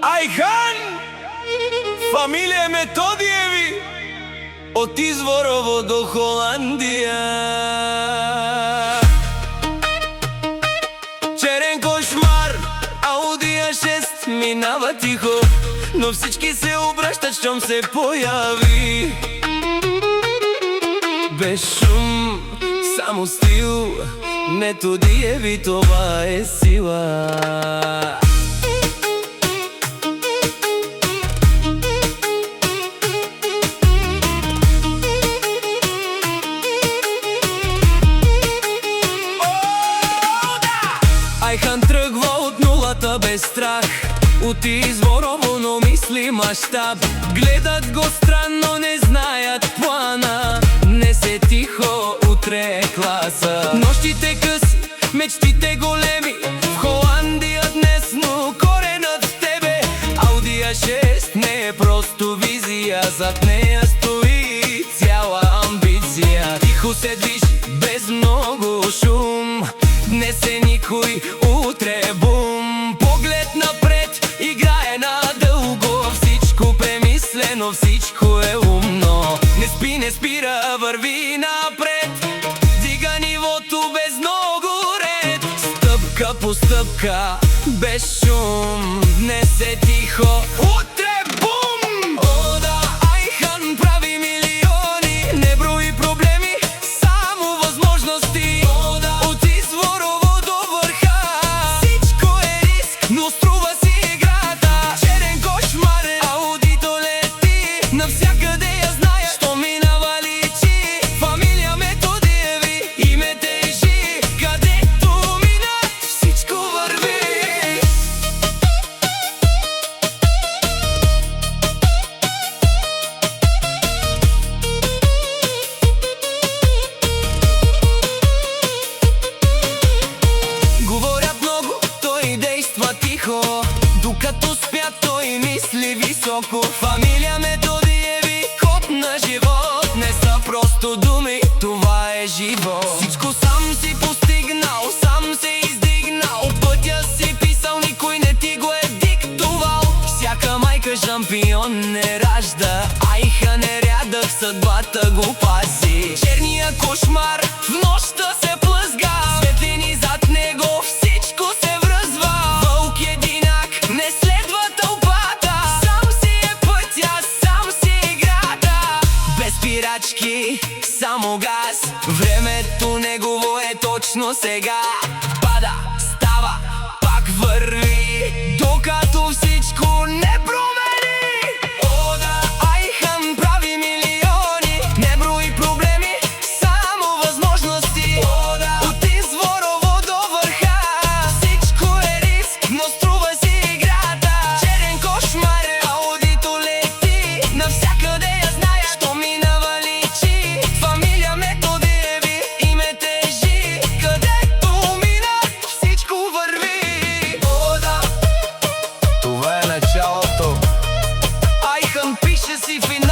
Айхан, фамилия Методиеви, от Изворово до Холандия. Черен кошмар, Ауди А6 минава тихо, но всички се обръщат, щом се появи. Без шум, само стил, Методиеви, това е сила. Айхан тръгва от нулата без страх, от Изворово, но мисли мащаб. Гледат го странно, не знаят плана. Днес е тихо, утре е класа. Нощите къси, мечтите големи, в Холандия днес, но коренът в тебе. Ауди А6 не е просто визия, зад нея стои цяла амбиция. Тихо се движи, без много шум. Днес е никой, утре е бум. Поглед напред, играе надълго. Всичко премислено, всичко е умно. Не спи, не спира, върви напред. Дига нивото без много ред. Стъпка по стъпка, без шум. Днес е тихо, утре бум. О да, Айхан прави милиони, не брои проблеми, само възможности. О да, от Изворово до върха, всичко е риск, но струва си играта. Черен кошмар, Аудито лети, навсякъде я знаят, що минава личи. Фамилия Методиеви, име тежи, където мина, всичко върви. Говорят много, той действа тихо, докато спя той мисли високо. Фамилия Методиеви, ход на живот, не са просто думи, това е живот. Всичко сам си постигнал, сам се издигнал, пътя си писал, никой не ти го е диктувал. Всяка майка шампион не ражда, Айхан е рядък, съдбата го пази. Черния кошмар в нощта се плъзга, светлини зад него, всичко се връзва. Вълк единак не следва тълпата, сам си е пътя, сам си е играта. Без спирачки, само газ, времето негово е точно сега. Пада, става, пак върви, докато всичко не промени. О да, Айхан прави милиони, не брои проблеми, само възможности. О да, от Изворово до върха, всичко е риск, но струва си играта. Черен кошмар, Аудито лети, навсякъде я знаят, що минава личи. Фамилия Методиеви, име тежи, където мина, всичко върви. О да, Това е началото. Айхан пише си финал.